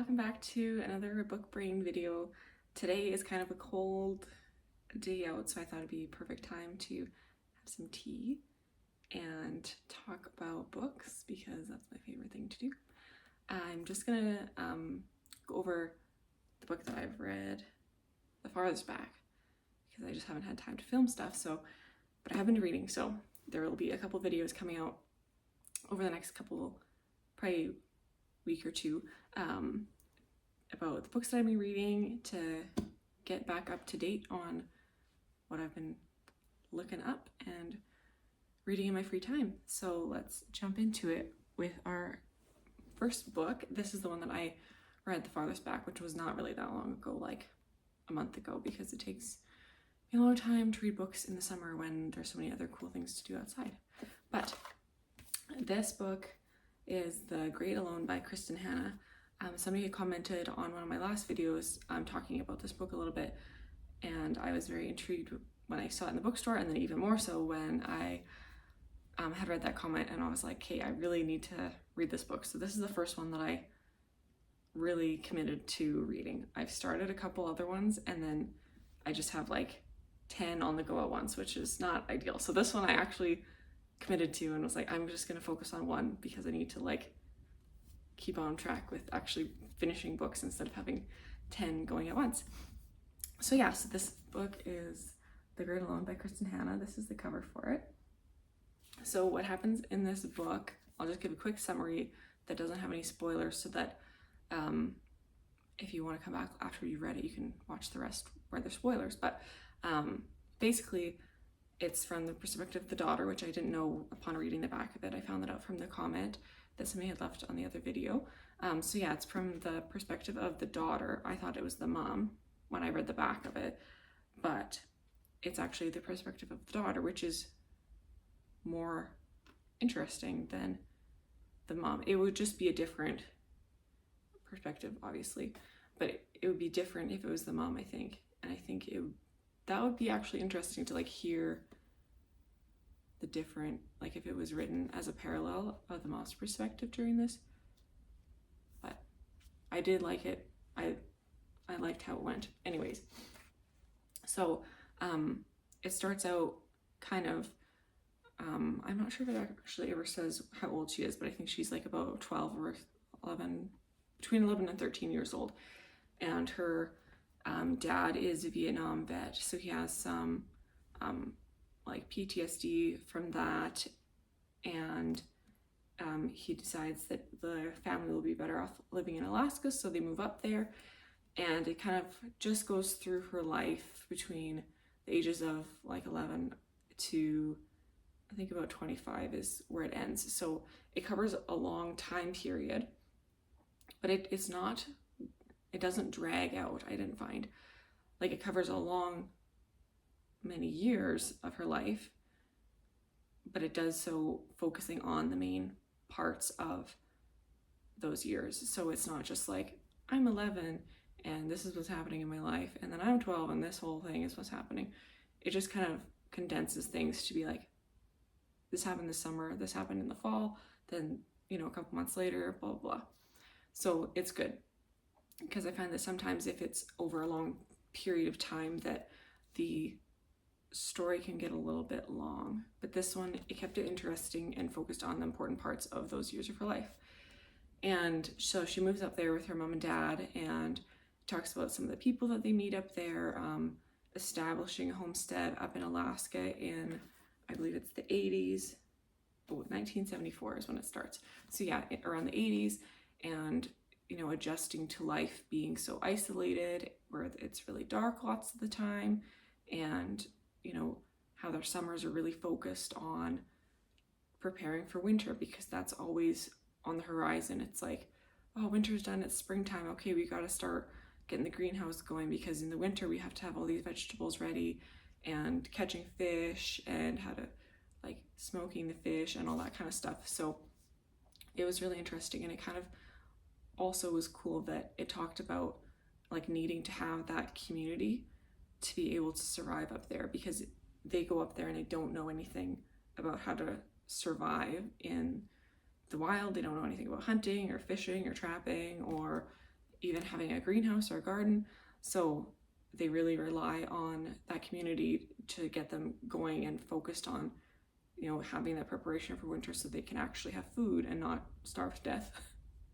welcome back to another book brain video. Today is kind of a cold day out, so I thought it'd be a perfect time to have some tea and talk about books because that's my favorite thing to do. I'm just gonna go over the book that I've read the farthest back because I just haven't had time to film stuff. But I have been reading, so there will be a couple videos coming out over the next couple, probably week or two, about the books that I've been reading to get back up to date on what I've been looking up and reading in my free time. So let's jump into it with our first book. This is the one that I read the farthest back, which was not really that long ago, like a month ago, because it takes me a long time to read books in the summer when there's so many other cool things to do outside. But this book is The Great Alone by Kristin Hannah. Somebody had commented on one of my last videos talking about this book a little bit, and I was very intrigued when I saw it in the bookstore, and then even more so when I had read that comment, and I was like, hey, I really need to read this book. So this is the first one that I really committed to reading. I've started a couple other ones, and then I just have like 10 on the go at once, which is not ideal. So this one I actually committed to and was like, I'm just gonna focus on one because I need to like keep on track with actually finishing books instead of having 10 going at once. So yeah, so this book is The Great Alone by Kristin Hannah. This is the cover for it. So what happens in this book, I'll just give a quick summary that doesn't have any spoilers, so that if you want to come back after you've read it, you can watch the rest where there's spoilers. But basically it's from the perspective of the daughter, which I didn't know upon reading the back of it. I found that out from the comment that somebody had left on the other video. So yeah, it's from the perspective of the daughter. I thought it was the mom when I read the back of it, but it's actually the perspective of the daughter, which is more interesting than the mom. It would just be a different perspective, obviously, but it would be different if it was the mom, I think. And I think that would be actually interesting to like hear the different, like if it was written as a parallel of the mom's perspective during this. But I did like it. I liked how it went. Anyways, so it starts out kind of, I'm not sure if it actually ever says how old she is, but I think she's like about 12 or 11, between 11 and 13 years old. And her dad is a Vietnam vet, so he has some like PTSD from that, and he decides that the family will be better off living in Alaska, so they move up there. And it kind of just goes through her life between the ages of like 11 to I think about 25 is where it ends. So it covers a long time period, but it doesn't drag out, I didn't find. Like it covers many years of her life, but it does so focusing on the main parts of those years. So it's not just like, I'm 11 and this is what's happening in my life, and then I'm 12 and this whole thing is what's happening. It just kind of condenses things to be like, this happened this summer, this happened in the fall, then, a couple months later, blah, blah, blah. So it's good, because I find that sometimes if it's over a long period of time that the story can get a little bit long. But this one, it kept it interesting and focused on the important parts of those years of her life. And so she moves up there with her mom and dad and talks about some of the people that they meet up there, establishing a homestead up in Alaska in, I believe it's the 80s. 1974 is when it starts. So yeah, around the 80s, and adjusting to life being so isolated where it's really dark lots of the time, and how their summers are really focused on preparing for winter, because that's always on the horizon. It's like, oh, winter's done, it's springtime, okay, we got to start getting the greenhouse going, because in the winter we have to have all these vegetables ready, and catching fish, and how to like smoking the fish and all that kind of stuff. So it was really interesting, and it kind of also was cool that it talked about like needing to have that community to be able to survive up there, because they go up there and they don't know anything about how to survive in the wild. They don't know anything about hunting or fishing or trapping or even having a greenhouse or a garden. So they really rely on that community to get them going and focused on, you know, having that preparation for winter so they can actually have food and not starve to death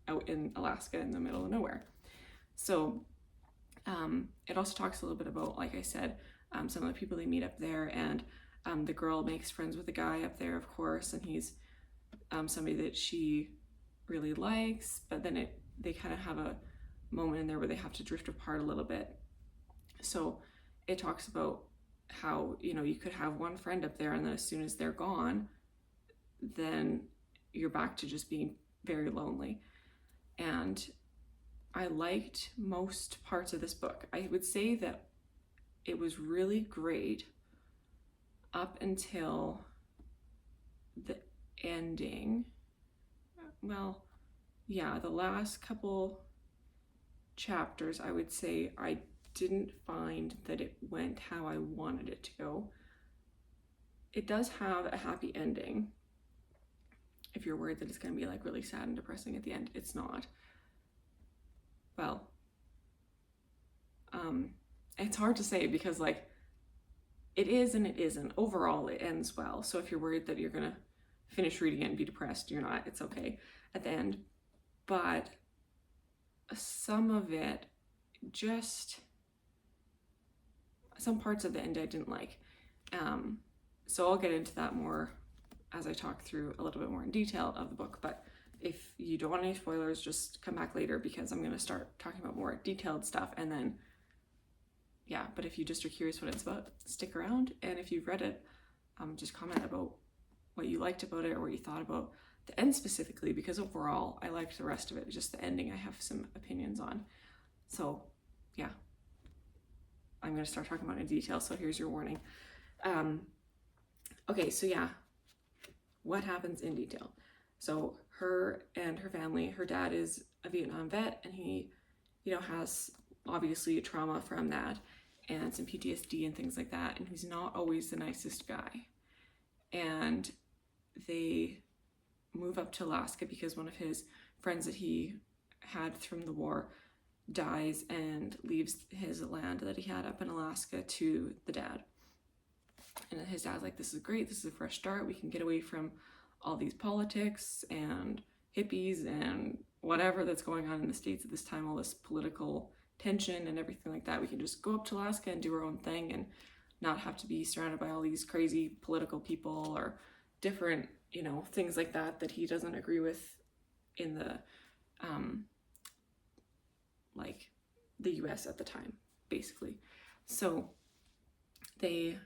out in Alaska in the middle of nowhere. So it also talks a little bit about, like I said, some of the people they meet up there, and the girl makes friends with the guy up there, of course, and he's somebody that she really likes, but then they kind of have a moment in there where they have to drift apart a little bit. So it talks about how, you know, you could have one friend up there, and then as soon as they're gone, then you're back to just being very lonely. And I liked most parts of this book. I would say that it was really great up until the ending. Well, yeah, the last couple chapters, I would say I didn't find that it went how I wanted it to go. It does have a happy ending. If you're worried that it's going to be like really sad and depressing at the end, it's not. Well, it's hard to say because like it is and it isn't. Overall, it ends well. So if you're worried that you're gonna finish reading it and be depressed, you're not. It's okay at the end. But some of it, just some parts of the end I didn't like. So I'll get into that more as I talk through a little bit more in detail of the book. But if you don't want any spoilers, just come back later because I'm going to start talking about more detailed stuff. And then, yeah, but if you just are curious what it's about, stick around. And if you've read it, just comment about what you liked about it or what you thought about the end specifically, because overall I liked the rest of it. Just the ending I have some opinions on. So yeah, I'm going to start talking about it in detail. So here's your warning. Okay, so yeah, what happens in detail? So her and her family, her dad is a Vietnam vet, and he, you know, has obviously trauma from that and some PTSD and things like that, and he's not always the nicest guy. And they move up to Alaska because one of his friends that he had from the war dies and leaves his land that he had up in Alaska to the dad. And his dad's like, this is great, this is a fresh start, we can get away from all these politics and hippies and whatever that's going on in the States at this time, all this political tension and everything like that. We can just go up to Alaska and do our own thing and not have to be surrounded by all these crazy political people or different, you know, things like that that he doesn't agree with in the like the US at the time, basically. So they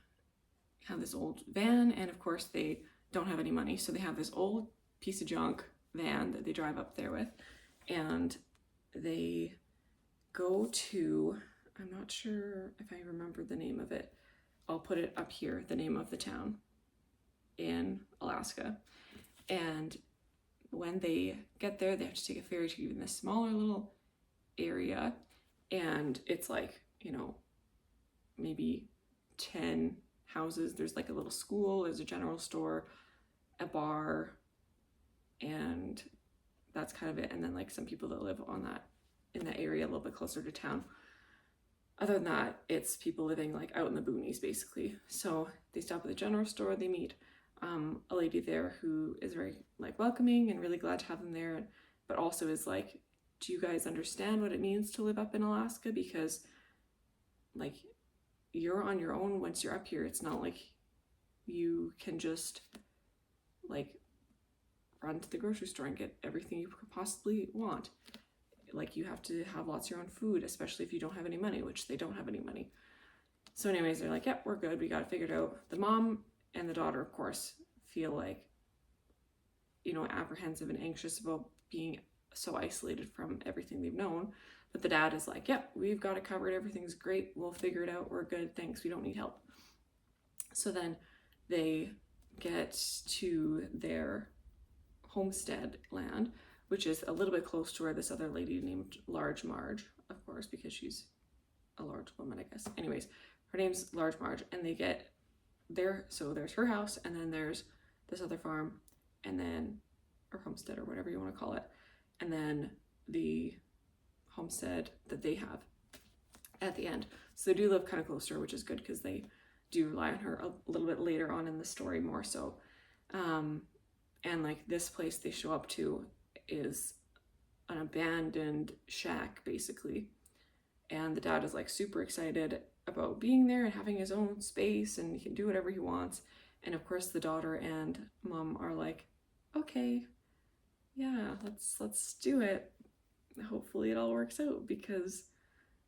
have this old van, and of course they don't have any money, so they have this old piece of junk van that they drive up there with, and they go to, I'm not sure if I remember the name of it, I'll put it up here, the name of the town in Alaska. And when they get there, they have to take a ferry to even this smaller little area, and it's like, you know, maybe 10 houses. There's like a little school, there's a general store, a bar, and that's kind of it. And then like some people that live on that, in that area a little bit closer to town. Other than that, it's people living like out in the boonies basically. So they stop at the general store, they meet a lady there who is very like welcoming and really glad to have them there, but also is like, do you guys understand what it means to live up in Alaska? Because like you're on your own once you're up here. It's not like you can just like run to the grocery store and get everything you could possibly want. Like you have to have lots of your own food, especially if you don't have any money, which they don't have any money. So anyways, they're like, yep, we're good, we got it figured out. The mom and the daughter, of course, feel like, you know, apprehensive and anxious about being so isolated from everything they've known. But the dad is like, yep, we've got it covered, everything's great, we'll figure it out, we're good, thanks, we don't need help. So then they get to their homestead land, which is a little bit close to where this other lady named Large Marge, of course, because she's a large woman, I guess. Anyways, her name's Large Marge, and they get there. So there's her house, and then there's this other farm, and then, or homestead, or whatever you want to call it, and then the homestead that they have at the end. So they do live kind of close to her, which is good because they do rely on her a little bit later on in the story more so. And like this place they show up to is an abandoned shack basically. And the dad is like super excited about being there and having his own space and he can do whatever he wants. And of course the daughter and mom are like, okay, yeah, let's do it. Hopefully it all works out because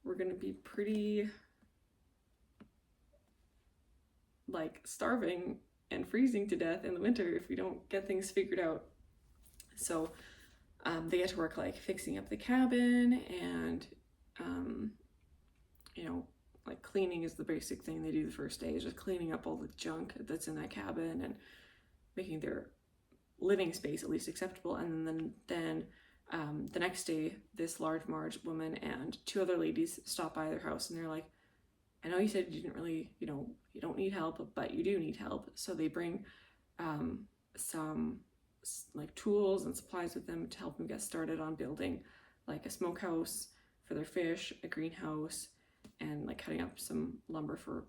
we're gonna be pretty like starving and freezing to death in the winter if we don't get things figured out. So they get to work like fixing up the cabin and you know, like cleaning is the basic thing they do the first day, is just cleaning up all the junk that's in that cabin and making their living space at least acceptable. And then the next day, this large Marge woman and two other ladies stop by their house and they're like, I know you said you didn't really, you know, you don't need help, but you do need help. So they bring some like tools and supplies with them to help them get started on building like a smokehouse for their fish, a greenhouse, and like cutting up some lumber for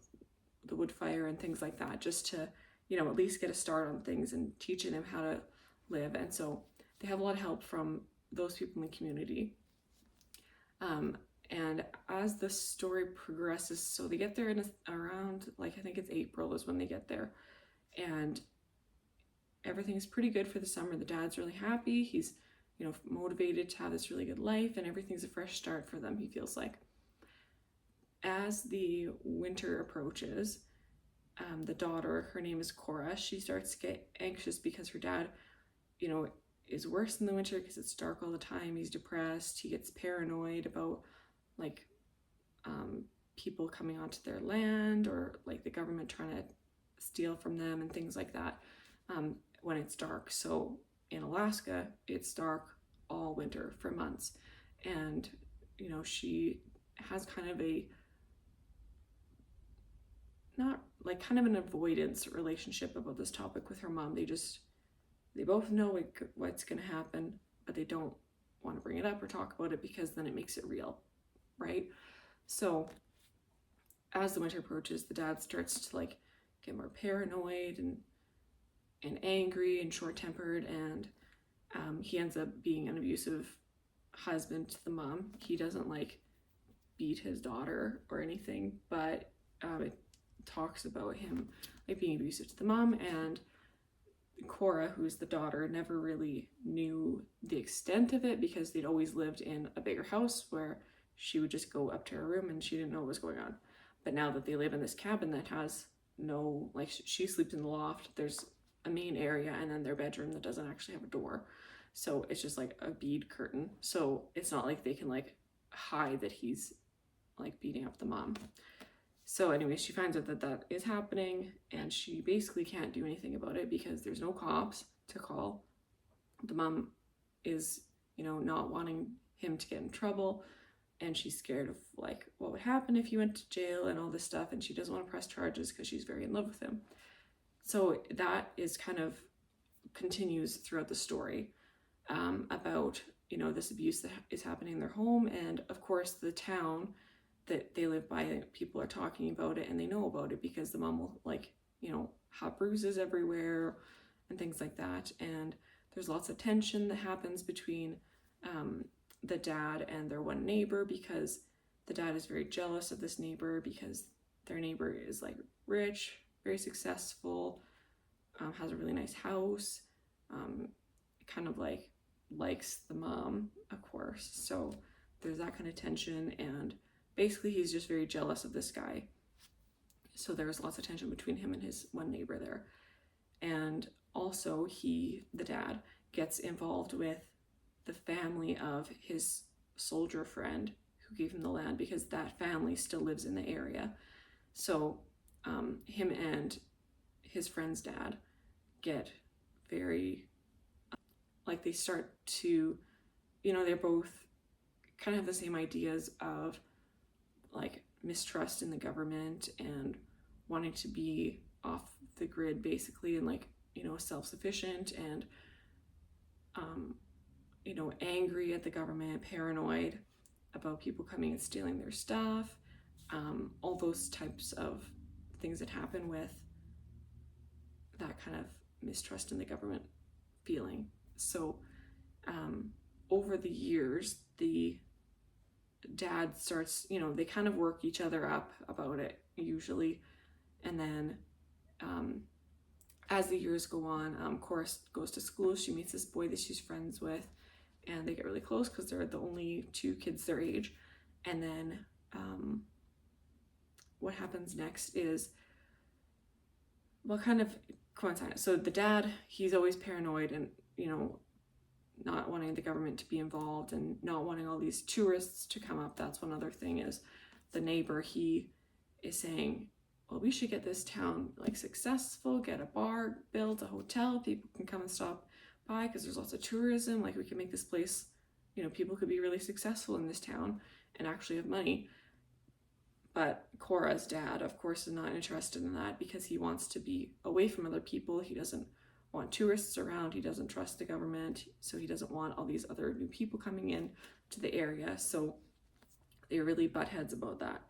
the wood fire and things like that, just to, you know, at least get a start on things and teaching them how to live. And so they have a lot of help from those people in the community. And as the story progresses, so they get there in around, like, I think it's April is when they get there. And everything's pretty good for the summer. The dad's really happy. He's, you know, motivated to have this really good life and everything's a fresh start for them, he feels like. As the winter approaches, the daughter, her name is Cora, she starts to get anxious because her dad, you know, is worse in the winter because it's dark all the time. He's depressed. He gets paranoid about like people coming onto their land or like the government trying to steal from them and things like that when it's dark. So in Alaska, it's dark all winter for months. And, you know, she has kind of a, not like kind of an avoidance relationship about this topic with her mom. They both know what's going to happen, but they don't want to bring it up or talk about it because then it makes it real, right? So as the winter approaches, the dad starts to like get more paranoid and angry and short-tempered, and he ends up being an abusive husband to the mom. He doesn't like beat his daughter or anything, but it talks about him like being abusive to the mom. And Cora, who's the daughter, never really knew the extent of it because they'd always lived in a bigger house where she would just go up to her room and she didn't know what was going on. But now that they live in this cabin that has no, like, she sleeps in the loft, there's a main area and then their bedroom that doesn't actually have a door. So it's just like a bead curtain. So it's not like they can like hide that he's like beating up the mom. So anyway, she finds out that that is happening and she basically can't do anything about it because there's no cops to call. The mom is, you know, not wanting him to get in trouble and she's scared of like what would happen if he went to jail and all this stuff, and she doesn't want to press charges because she's very in love with him. So that is kind of continues throughout the story about, you know, this abuse that is happening in their home. And of course the town that they live by, people are talking about it and they know about it because the mom will like, you know, have bruises everywhere and things like that. And there's lots of tension that happens between the dad and their one neighbor because the dad is very jealous of this neighbor because their neighbor is like rich, very successful, has a really nice house, kind of like likes the mom, of course. So there's that kind of tension, and basically he's just very jealous of this guy. So there's lots of tension between him and his one neighbor there. And also the dad, gets involved with the family of his soldier friend who gave him the land because that family still lives in the area. So him and his friend's dad get very, like, they start to, you know, they're both kind of have the same ideas of like mistrust in the government and wanting to be off the grid basically, and like, you know, self-sufficient and you know, angry at the government, paranoid about people coming and stealing their stuff, all those types of things that happen with that kind of mistrust in the government feeling. So over the years, the dad starts, they kind of work each other up about it usually. And then as the years go on, Cora goes to school. She meets this boy that she's friends with, and they get really close because they're the only two kids their age. And then what happens next is, well, kind of coincidence. So the dad, he's always paranoid and, not wanting the government to be involved and not wanting all these tourists to come up. That's one other thing is the neighbor, he is saying, well, we should get this town like successful, get a bar built, a hotel, people can come and stop by because there's lots of tourism. Like we can make this place, people could be really successful in this town and actually have money. But Cora's dad, of course, is not interested in that because he wants to be away from other people. He doesn't want tourists around. He doesn't trust the government. So he doesn't want all these other new people coming in to the area. So they really butt heads about that.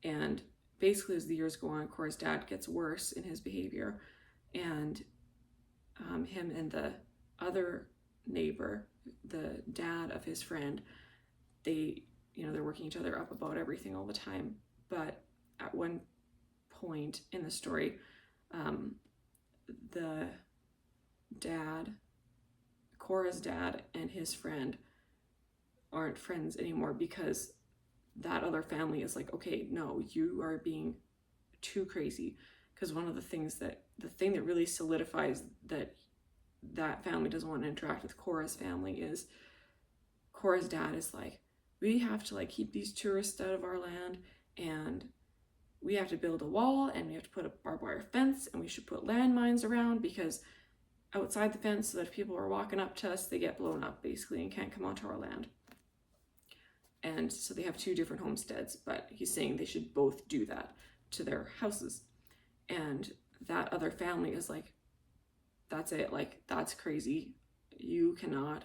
And basically, as the years go on, Cora's dad gets worse in his behavior. And him and the other neighbor, the dad of his friend, they're working each other up about everything all the time. But at one point in the story, the dad, Cora's dad, and his friend aren't friends anymore because that other family is like, okay, no, you are being too crazy. Because the thing that really solidifies that family doesn't want to interact with Cora's family is Cora's dad is like, we have to like keep these tourists out of our land, and we have to build a wall, and we have to put a barbed wire fence, and we should put landmines around because outside the fence, so that if people are walking up to us, they get blown up basically and can't come onto our land. And so they have two different homesteads, but he's saying they should both do that to their houses. And that other family is like, that's it, like, that's crazy. You cannot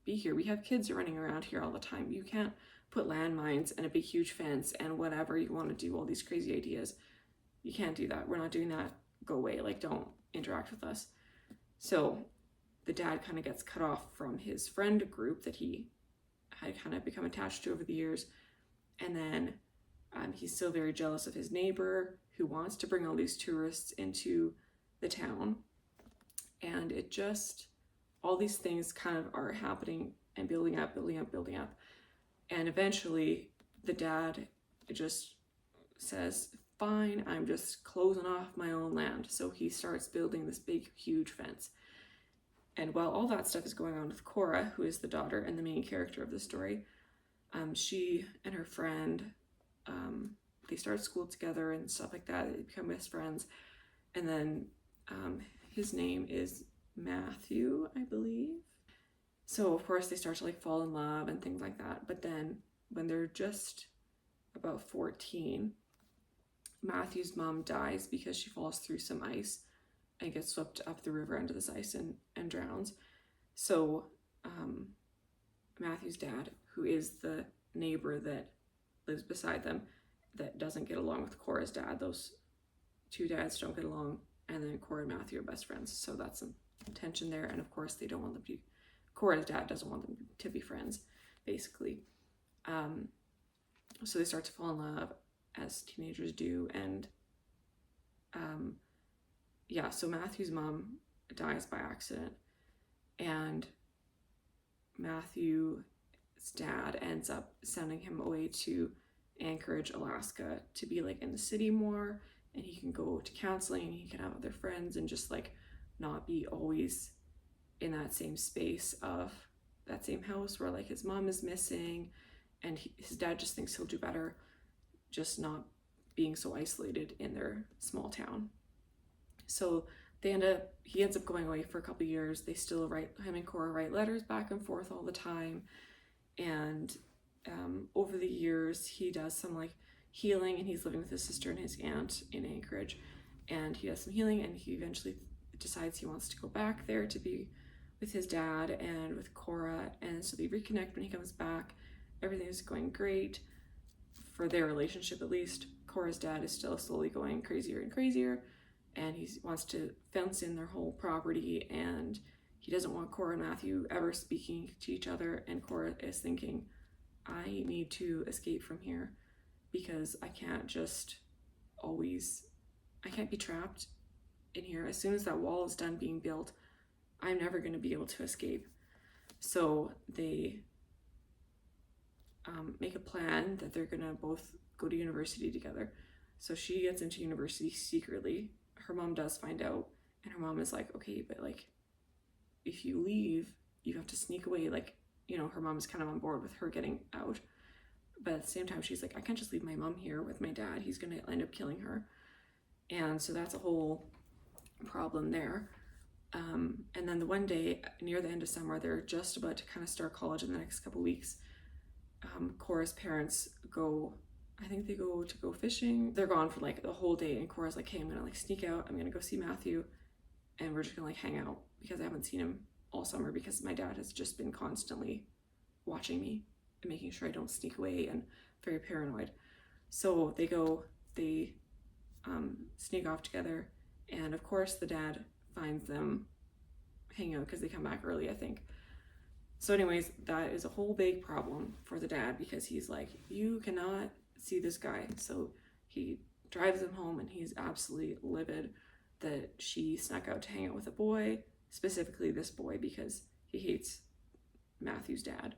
be here. We have kids running around here all the time. You can't put landmines and a big huge fence and whatever you want to do, all these crazy ideas. You can't do that. We're not doing that. Go away. Like, don't interact with us. So the dad kind of gets cut off from his friend group that he had kind of become attached to over the years. And then he's still very jealous of his neighbor who wants to bring all these tourists into the town. And all these things kind of are happening and building up. And eventually the dad just says, fine, I'm just closing off my own land. So he starts building this big, huge fence. And while all that stuff is going on with Cora, who is the daughter and the main character of the story, she and her friend, they start school together and stuff like that. They become best friends. And then his name is Matthew, I believe. So of course they start to like fall in love and things like that. But then when they're just about 14, Matthew's mom dies because she falls through some ice and gets swept up the river into this ice and drowns. So Matthew's dad, who is the neighbor that lives beside them, that doesn't get along with Cora's dad, those two dads don't get along, and then Cora and Matthew are best friends. So that's some tension there. And of course they don't want them to, Cora's dad doesn't want them to be friends, basically. So they start to fall in love, as teenagers do. And so Matthew's mom dies by accident, and Matthew's dad ends up sending him away to Anchorage, Alaska, to be like in the city more, and he can go to counseling and he can have other friends and just like not be always in that same space of that same house where like his mom is missing, and his dad just thinks he'll do better just not being so isolated in their small town. So he ends up going away for a couple years. They still him and Cora write letters back and forth all the time. And over the years, he does some like healing, and he's living with his sister and his aunt in Anchorage. And he does some healing, and he eventually decides he wants to go back there to be with his dad and with Cora. And so they reconnect when he comes back. everything's going great for their relationship, at least. Cora's dad is still slowly going crazier and crazier, and he wants to fence in their whole property, and he doesn't want Cora and Matthew ever speaking to each other. And Cora is thinking, I need to escape from here because I can't be trapped in here. As soon as that wall is done being built, I'm never going to be able to escape. So they make a plan that they're going to both go to university together. So she gets into university secretly. Her mom does find out, and her mom is like, okay, but like, if you leave, you have to sneak away. Like, you know, her mom is kind of on board with her getting out. But at the same time, she's like, I can't just leave my mom here with my dad. He's going to end up killing her. And so that's a whole problem there. And then the one day near the end of summer, they're just about to kind of start college in the next couple weeks. Cora's parents go, I think they go fishing. They're gone for like the whole day, and Cora's like, hey, I'm gonna like sneak out. I'm gonna go see Matthew, and we're just gonna like hang out because I haven't seen him all summer because my dad has just been constantly watching me and making sure I don't sneak away, and very paranoid. So they sneak off together, and of course the dad finds them hanging out because they come back early, I think. So anyways, that is a whole big problem for the dad because he's like, you cannot see this guy. So he drives him home, and he's absolutely livid that she snuck out to hang out with a boy, specifically this boy, because he hates Matthew's dad.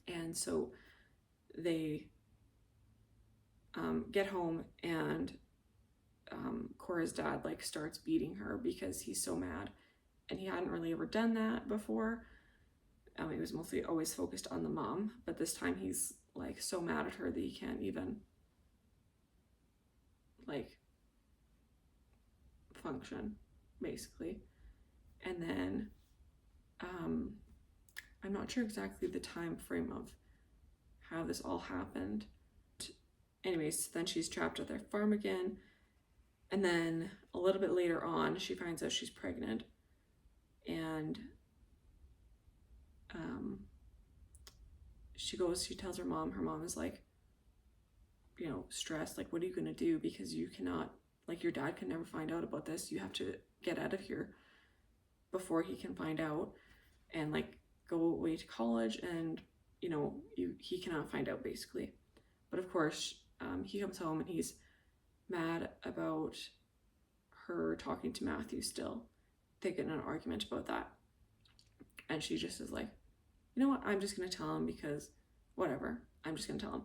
And so they get home, and Cora's dad like starts beating her because he's so mad, and he hadn't really ever done that before. He was mostly always focused on the mom, but this time he's like so mad at her that he can't even like function, basically. And then I'm not sure exactly the time frame of how this all happened. Anyways, then she's trapped at their farm again, and then a little bit later on she finds out she's pregnant, and she tells her mom is like, you know, stressed, like, what are you gonna do, because you cannot, like, your dad can never find out about this, you have to get out of here before he can find out, and like go away to college, and you know, he cannot find out, basically. But of course he comes home and he's mad about her talking to Matthew still. They get in an argument about that, and she just is like, you know what, I'm just gonna tell him because whatever, I'm just gonna tell him.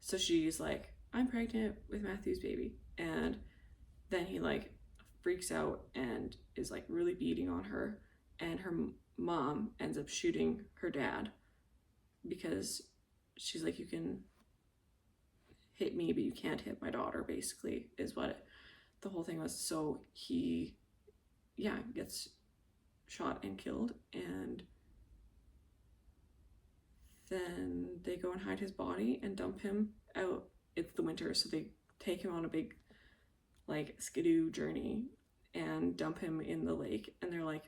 So she's like, I'm pregnant with Matthew's baby, and then he like freaks out and is like really beating on her, and her mom ends up shooting her dad because she's like, you can hit me but you can't hit my daughter, basically, is what the whole thing was. So he gets shot and killed, and then they go and hide his body and dump him out. It's the winter, so they take him on a big like skidoo journey and dump him in the lake, and they're like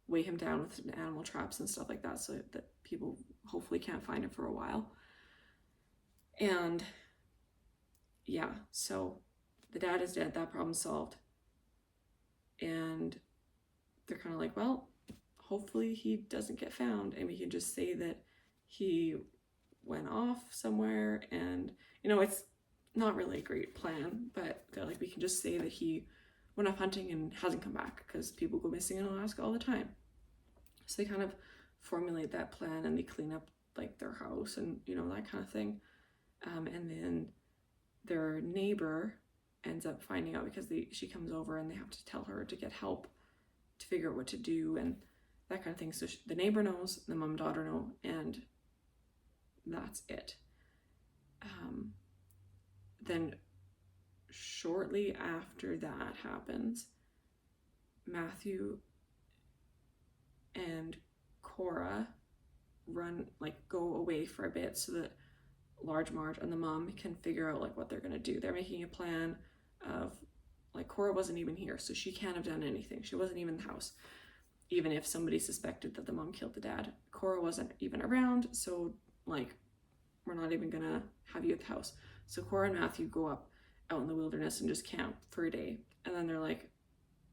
weigh him down with animal traps and stuff like that so that people hopefully can't find him for a while. And yeah, so the dad is dead, that problem's solved, and they're kind of like, well, hopefully he doesn't get found, and we can just say that he went off somewhere. And you know, it's not really a great plan, but they're like, we can just say that he went off hunting and hasn't come back, because people go missing in Alaska all the time. So they kind of formulate that plan, and they clean up like their house and, you know, that kind of thing. And then their neighbor ends up finding out because she comes over and they have to tell her to get help to figure out what to do and that kind of thing. So the neighbor knows, the mom and daughter know, and that's it. Then shortly after that happens, Matthew and Cora go away for a bit so that Large Marge and the mom can figure out like what they're gonna do. They're making a plan of like, Cora wasn't even here, so she can't have done anything. She wasn't even in the house. Even if somebody suspected that the mom killed the dad, Cora wasn't even around, so like we're not even gonna have you at the house. So Cora and Matthew go up out in the wilderness and just camp for a day. And then they're like,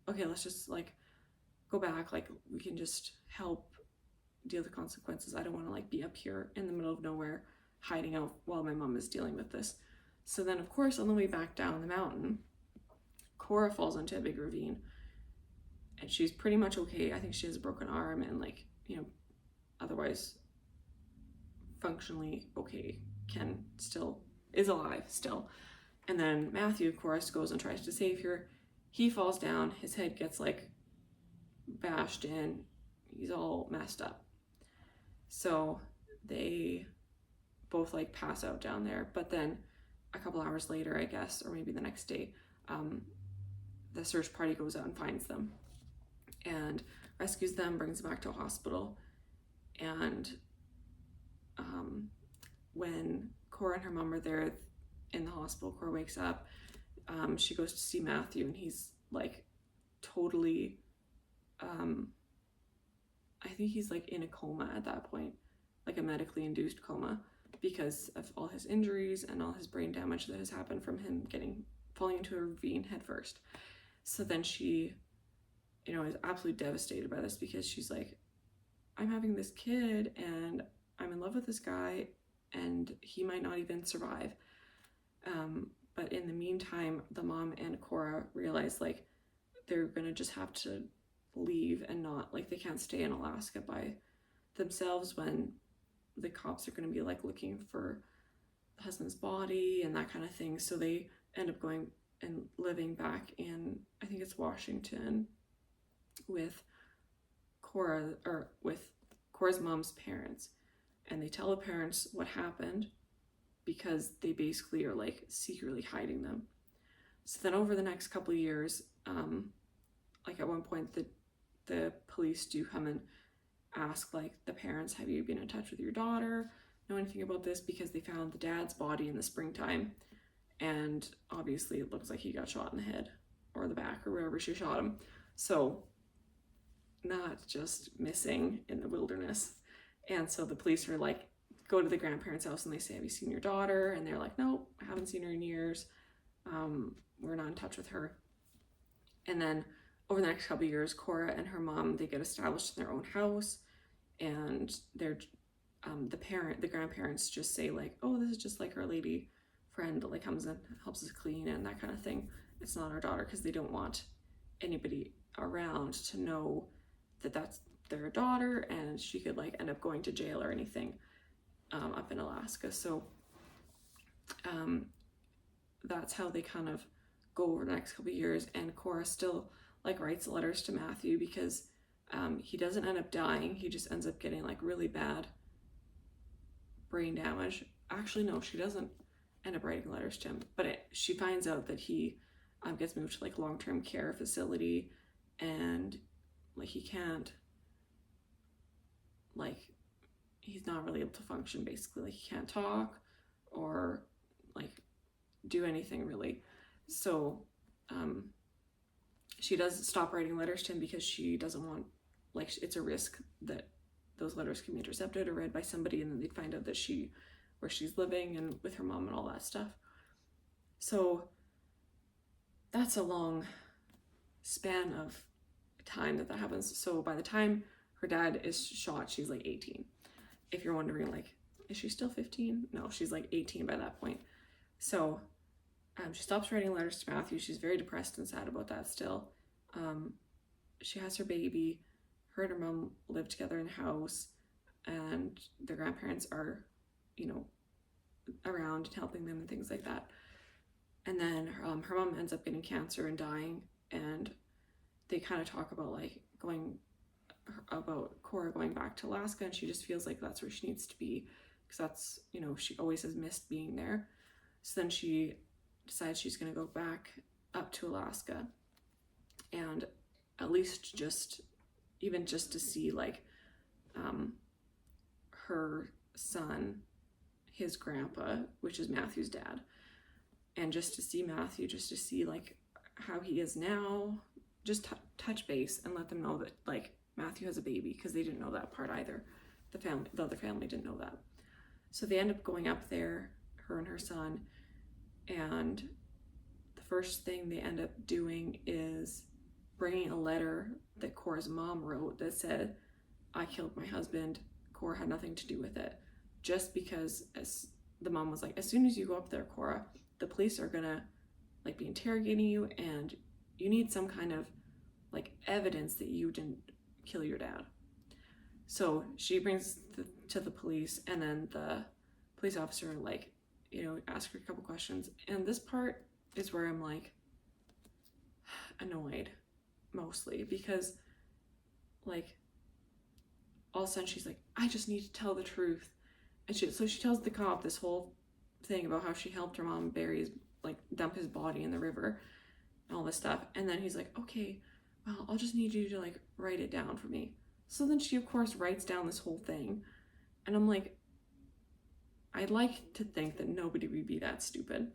okay, let's just like go back. Like we can just help deal with the consequences. I don't want to like be up here in the middle of nowhere hiding out while my mom is dealing with this. So then of course on the way back down the mountain, Cora falls into a big ravine and she's pretty much okay. I think she has a broken arm and like, you know, otherwise functionally okay, is alive still. And then Matthew, of course, goes and tries to save her. He falls down, his head gets like bashed in, he's all messed up. So they both like pass out down there. But then a couple hours later, I guess, or maybe the next day, the search party goes out and finds them and rescues them, brings them back to a hospital. And when Cora and her mom are there in the hospital, Cora wakes up, she goes to see Matthew and he's like totally, I think he's like in a coma at that point, like a medically induced coma because of all his injuries and all his brain damage that has happened from him falling into a ravine head first. So then she, you know, is absolutely devastated by this because she's like, I'm having this kid and I'm in love with this guy and he might not even survive. But in the meantime, the mom and Cora realize like they're gonna just have to leave and not, like they can't stay in Alaska by themselves when the cops are gonna be like looking for the husband's body and that kind of thing. So they end up going and living back in, I think it's Washington, with Cora, or with Cora's mom's parents. And they tell the parents what happened because they basically are like secretly hiding them. So then over the next couple of years, like at one point the police do come and ask like the parents, have you been in touch with your daughter? Know anything about this? Because they found the dad's body in the springtime and obviously it looks like he got shot in the head or the back or wherever she shot him. So not just missing in the wilderness. And so the police are like, go to the grandparents' house and they say, have you seen your daughter? And they're like, nope, I haven't seen her in years. We're not in touch with her. And then over the next couple of years, Cora and her mom, they get established in their own house and they're, the grandparents just say like, oh, this is just like our lady friend that like comes and helps us clean and that kind of thing. It's not our daughter, because they don't want anybody around to know that that's their daughter and she could like end up going to jail or anything up in Alaska. So that's how they kind of go over the next couple of years. And Cora still like writes letters to Matthew because he doesn't end up dying. He just ends up getting like really bad brain damage. Actually, no, she doesn't end up writing letters to him, but she finds out that he gets moved to like long-term care facility and like he can't, like he's not really able to function basically. Like he can't talk or like do anything really. So she does stop writing letters to him because she doesn't want, like it's a risk that those letters can be intercepted or read by somebody and then they'd find out that where she's living and with her mom and all that stuff. So that's a long span of time that happens. So by the time her dad is shot, she's like 18. If you're wondering, like, is she still 15? No, she's like 18 by that point. So she stops writing letters to Matthew. She's very depressed and sad about that still. She has her baby. Her and her mom live together in the house and their grandparents are, you know, around and helping them and things like that. And then her mom ends up getting cancer and dying, and they kind of talk about like Cora going back to Alaska, and she just feels like that's where she needs to be because that's, you know, she always has missed being there. So then she decides she's going to go back up to Alaska and at least just to see like her son, his grandpa, which is Matthew's dad, and just to see Matthew, just to see like how he is now, just touch base and let them know that like Matthew has a baby, because they didn't know that part either. The other family didn't know that. So they end up going up there, her and her son, and the first thing they end up doing is bringing a letter that Cora's mom wrote that said, "I killed my husband. Cora had nothing to do with it." Just because the mom was like, as soon as you go up there, Cora, the police are gonna like be interrogating you, and you need some kind of like evidence that you didn't kill your dad. So she brings to the police, and then the police officer like, ask her a couple questions. And this part is where I'm like annoyed mostly, because like all of a sudden she's like, "I just need to tell the truth." And so she tells the cop this whole thing about how she helped her mom dump his body in the river and all this stuff. And then he's like, "Okay, well, I'll just need you to like write it down for me." So then she of course writes down this whole thing, and I'm like, I'd like to think that nobody would be that stupid.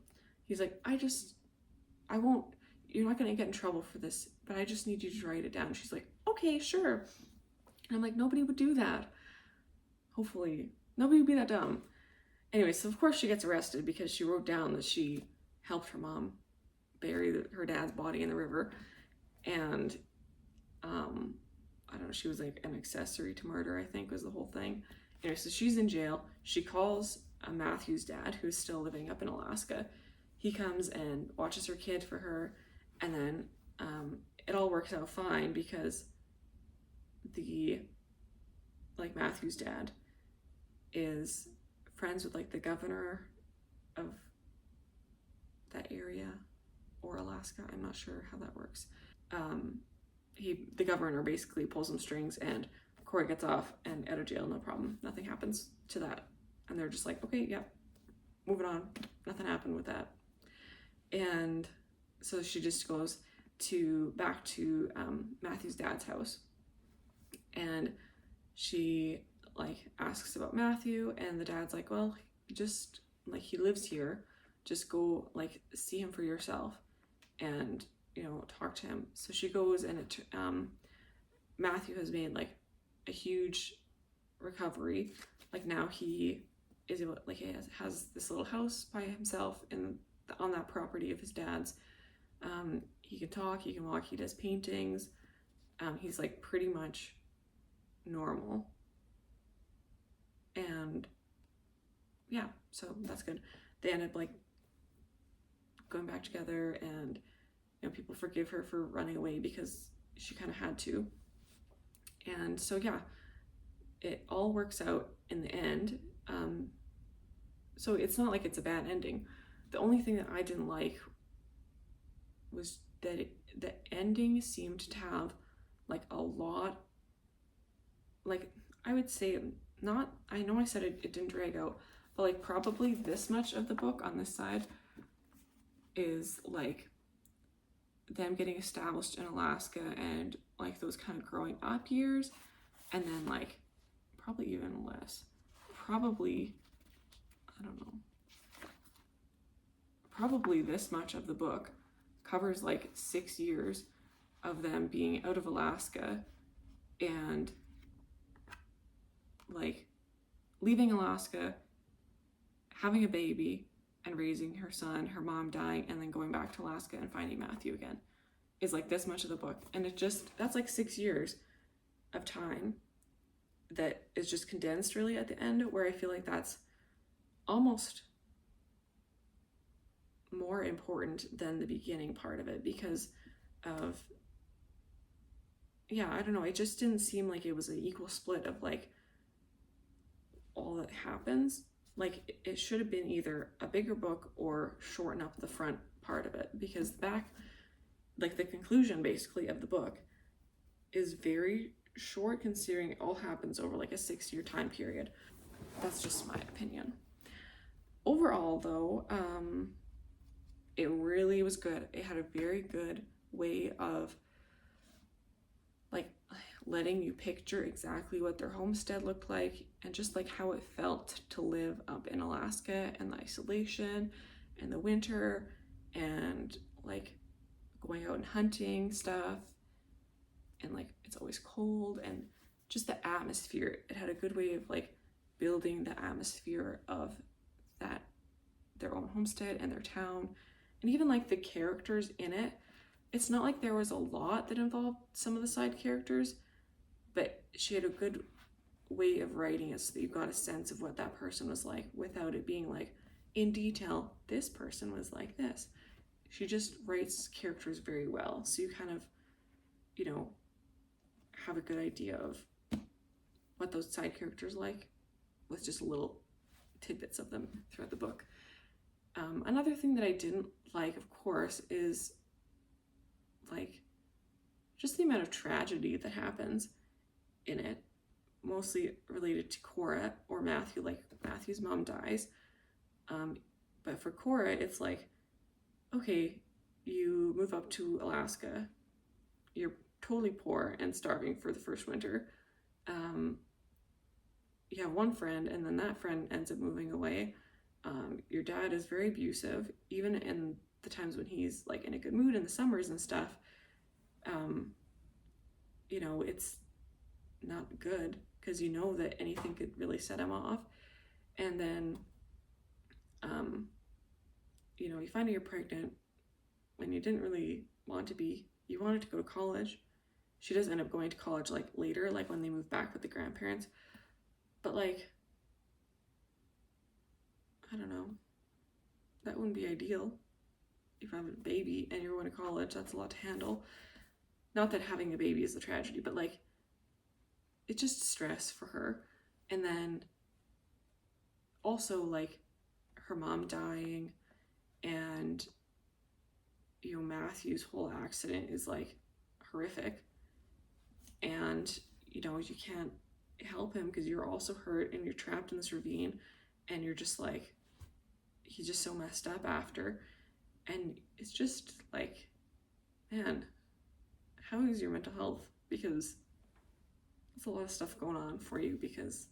He's like, I won't, you're not gonna get in trouble for this, but I just need you to write it down. She's like, "Okay, sure." And I'm like, nobody would do that. Hopefully nobody would be that dumb. Anyway, so of course she gets arrested because she wrote down that she helped her mom bury her dad's body in the river. And I don't know, she was like an accessory to murder, I think was the whole thing. Anyway, so she's in jail. She calls Matthew's dad, who's still living up in Alaska. He comes and watches her kid for her, and then it all works out fine because Matthew's dad is friends with like the governor of that area, or Alaska, I'm not sure how that works. The governor basically pulls some strings, and Cora gets off and out of jail, no problem. Nothing happens to that. And they're just like, okay, yeah, moving on. Nothing happened with that. And so she just goes back to Matthew's dad's house, and she like asks about Matthew, and the dad's like, "Well, just like he lives here, just go like see him for yourself and talk to him." So she goes, and Matthew has made like a huge recovery. Like now he is able, like he has this little house by himself on that property of his dad's. He can talk, he can walk, he does paintings. He's like pretty much normal. And yeah, so that's good. They end up like going back together, and people forgive her for running away because she kind of had to. And so yeah, it all works out in the end. So it's not like it's a bad ending. The only thing that I didn't like was that the ending seemed to have like a lot, like I would say not, I know I said it didn't drag out, but like probably this much of the book on this side is like them getting established in Alaska and like those kind of growing up years, and then like probably even less, probably, I don't know, probably this much of the book covers like 6 years of them being out of Alaska and like leaving Alaska, having a baby and raising her son, her mom dying, and then going back to Alaska and finding Matthew again, is like this much of the book. And that's like 6 years of time that is just condensed really at the end, where I feel like that's almost more important than the beginning part of it, because of, yeah, I don't know, it just didn't seem like it was an equal split of like all that happens. Like it should have been either a bigger book or shorten up the front part of it, because the back, like the conclusion basically of the book, is very short considering it all happens over like a 6-year time period. That's just my opinion. Overall though, it really was good. It had a very good way of like letting you picture exactly what their homestead looked like, and just like how it felt to live up in Alaska, and the isolation and the winter, and like going out and hunting stuff, and like it's always cold, and just the atmosphere. It had a good way of like building the atmosphere of that, their own homestead and their town, and even like the characters in it. It's not like there was a lot that involved some of the side characters, but she had a good way of writing it so that you got a sense of what that person was like without it being like, in detail, this person was like this. She just writes characters very well, so you kind of, you know, have a good idea of what those side characters like with just little tidbits of them throughout the book. Another thing that I didn't like, of course, is like just the amount of tragedy that happens in it, mostly related to Cora or Matthew. Like Matthew's mom dies, but for Cora it's like, okay, you move up to Alaska, you're totally poor and starving for the first winter, you have one friend and then that friend ends up moving away, your dad is very abusive even in the times when he's like in a good mood in the summers and stuff. You know, it's not good because you know that anything could really set him off. And then you know, you find out you're pregnant when you didn't really want to be. You wanted to go to college. She does end up going to college like later, like when they move back with the grandparents, but like, I don't know, that wouldn't be ideal. If you have a baby and you're going to college, that's a lot to handle. Not that having a baby is a tragedy, but like, it's just stress for her. And then also like her mom dying, and you know, Matthew's whole accident is like horrific, and you know, you can't help him because you're also hurt and you're trapped in this ravine, and you're just like, he's just so messed up after. And it's just like, man, how is your mental health? Because it's a lot of stuff going on for you, because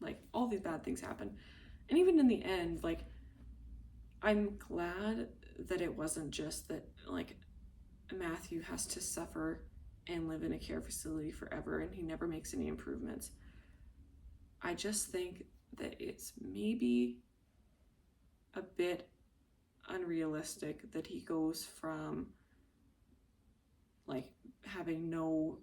like all these bad things happen. And even in the end, like, I'm glad that it wasn't just that like Matthew has to suffer and live in a care facility forever and he never makes any improvements. I just think that it's maybe a bit unrealistic that he goes from like having no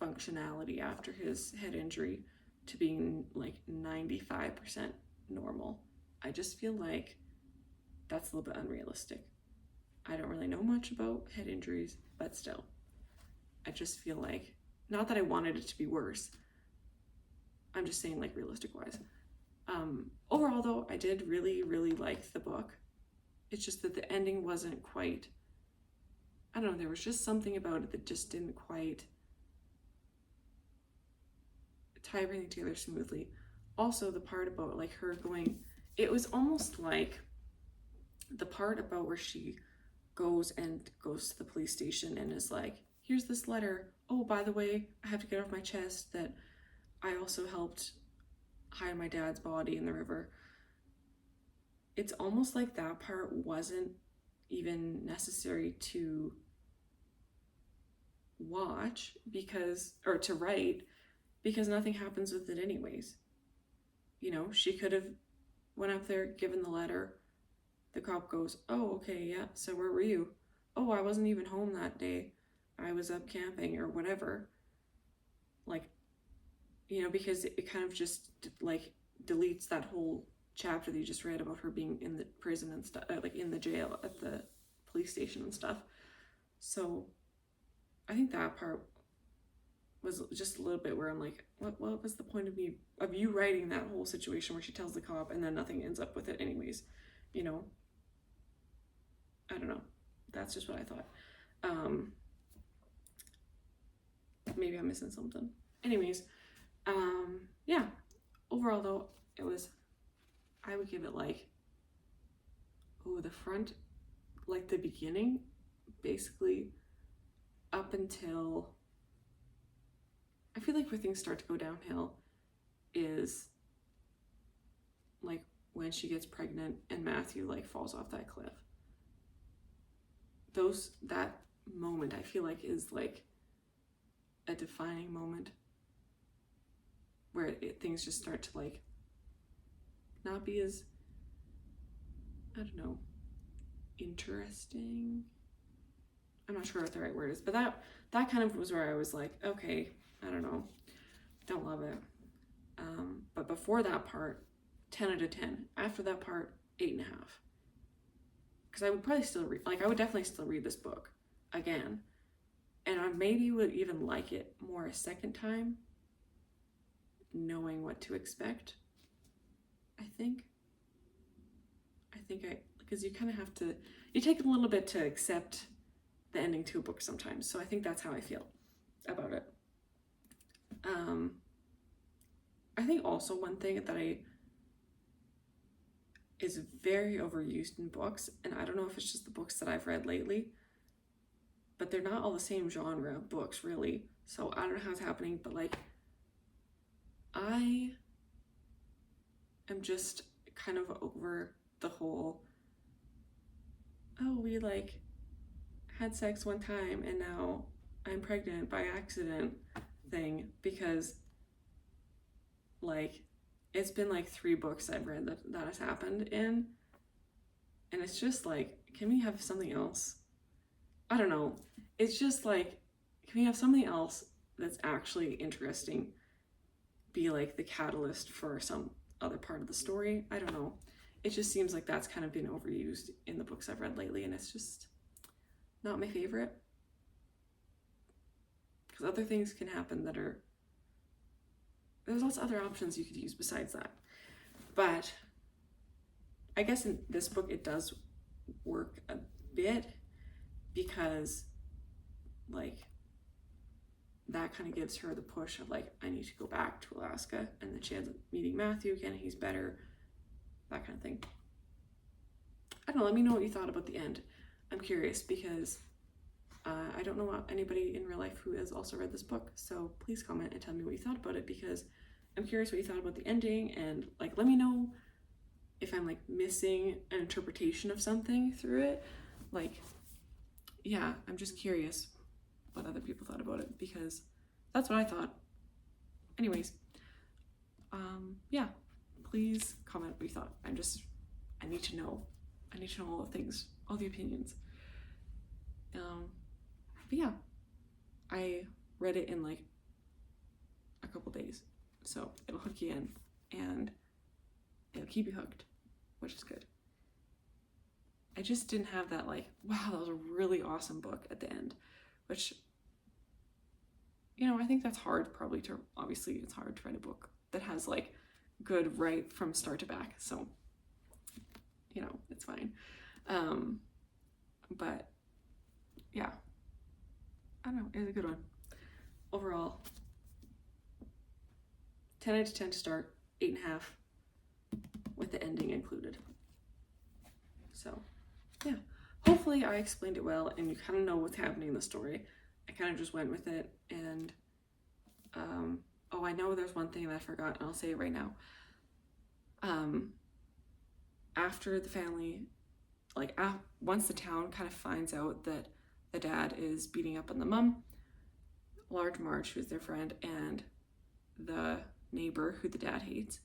functionality after his head injury to being like 95% normal. I just feel like that's a little bit unrealistic. I don't really know much about head injuries, but still, I just feel like, not that I wanted it to be worse, I'm just saying like realistic wise. Overall though, I did really, really like the book. It's just that the ending wasn't quite, I don't know, there was just something about it that just didn't quite tie everything together smoothly. Also the part about like her going, it was almost like the part about where she goes to the police station and is like, here's this letter. Oh, by the way, I have to get off my chest that I also helped hide my dad's body in the river. It's almost like that part wasn't even necessary to watch or to write, because nothing happens with it anyways. You know, she could have went up there, given the letter. The cop goes, oh, okay, yeah, so where were you? Oh, I wasn't even home that day. I was up camping or whatever. Like, you know, because it kind of just like deletes that whole chapter that you just read about her being in the prison and stuff, like in the jail at the police station and stuff. So I think that part was just a little bit where I'm like, what was the point of you writing that whole situation where she tells the cop and then nothing ends up with it anyways, you know? I don't know. That's just what I thought. Maybe I'm missing something. Anyways, yeah. Overall though, I would give it like, the front, like the beginning, basically up until, I feel like where things start to go downhill is like when she gets pregnant and Matthew like falls off that cliff. That moment I feel like is like a defining moment where things just start to like not be as, I don't know, interesting. I'm not sure what the right word is, but that kind of was where I was like, okay, I don't know, don't love it. But before that part, 10 out of 10. After that part, 8.5. Because I would probably still read, like I would definitely still read this book again. And I maybe would even like it more a second time, knowing what to expect, I think because you kind of have to, you take a little bit to accept the ending to a book sometimes. So I think that's how I feel about it. I think also one thing that is very overused in books, and I don't know if it's just the books that I've read lately, but they're not all the same genre of books really. So I don't know how it's happening, but like I am just kind of over the whole, oh, we like had sex one time and now I'm pregnant by accident thing, because like it's been like 3 books I've read that has happened in, and it's just like, can we have something else? I don't know. It's just like, can we have something else that's actually interesting be like the catalyst for some other part of the story? I don't know. It just seems like that's kind of been overused in the books I've read lately, and it's just not my favorite. Because other things can happen that are, there's lots of other options you could use besides that. But I guess in this book it does work a bit, because like that kind of gives her the push of like, I need to go back to Alaska, and then she ends up meeting Matthew again, he's better, that kind of thing. I don't know, let me know what you thought about the end. I'm curious, because I don't know anybody in real life who has also read this book, so please comment and tell me what you thought about it, because I'm curious what you thought about the ending, and like let me know if I'm like missing an interpretation of something through it. Like, yeah, I'm just curious what other people thought about it, because that's what I thought. Anyways, yeah, please comment what you thought. I need to know all the things, all the opinions. But yeah, I read it in like a couple days, so it'll hook you in and it'll keep you hooked, which is good. I just didn't have that like, wow, that was a really awesome book at the end, which, you know, I think that's hard probably to, obviously it's hard to write a book that has like good right from start to back, so, you know, it's fine. But yeah, I don't know, it was a good one. Overall, 10 out of 10 to start, 8.5 with the ending included. So yeah, hopefully I explained it well and you kind of know what's happening in the story. I kind of just went with it, and oh, I know there's one thing that I forgot, and I'll say it right now. After the family, like once the town kind of finds out that the dad is beating up on the mom, Large Marge, who's their friend, and the neighbor who the dad hates,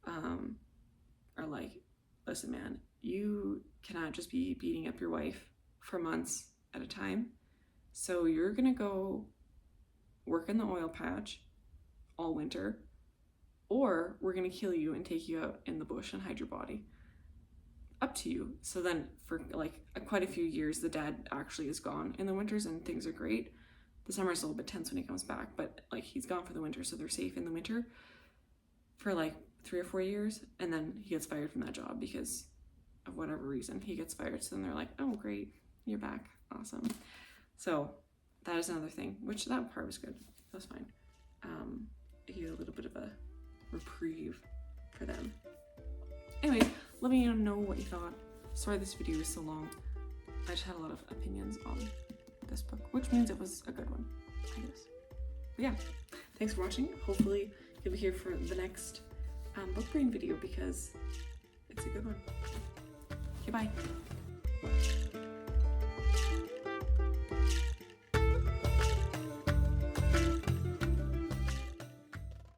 are like, listen man, you cannot just be beating up your wife for months at a time, so you're gonna go work in the oil patch all winter, or we're gonna kill you and take you out in the bush and hide your body. Up to you. So then for like quite a few years, the dad actually is gone in the winters and things are great. The summer's a little bit tense when he comes back, but like he's gone for the winter, so they're safe in the winter for like 3 or 4 years, and then he gets fired from that job because of whatever reason he gets fired. So then they're like, oh great, you're back, awesome. So that is another thing, which that part was good, that was fine. It gave a little bit of a reprieve for them. Anyways, let me know what you thought. Sorry this video is so long. I just had a lot of opinions on this book, which means it was a good one, I guess. But yeah, thanks for watching. Hopefully you'll be here for the next book brain video, because it's a good one. Okay, bye.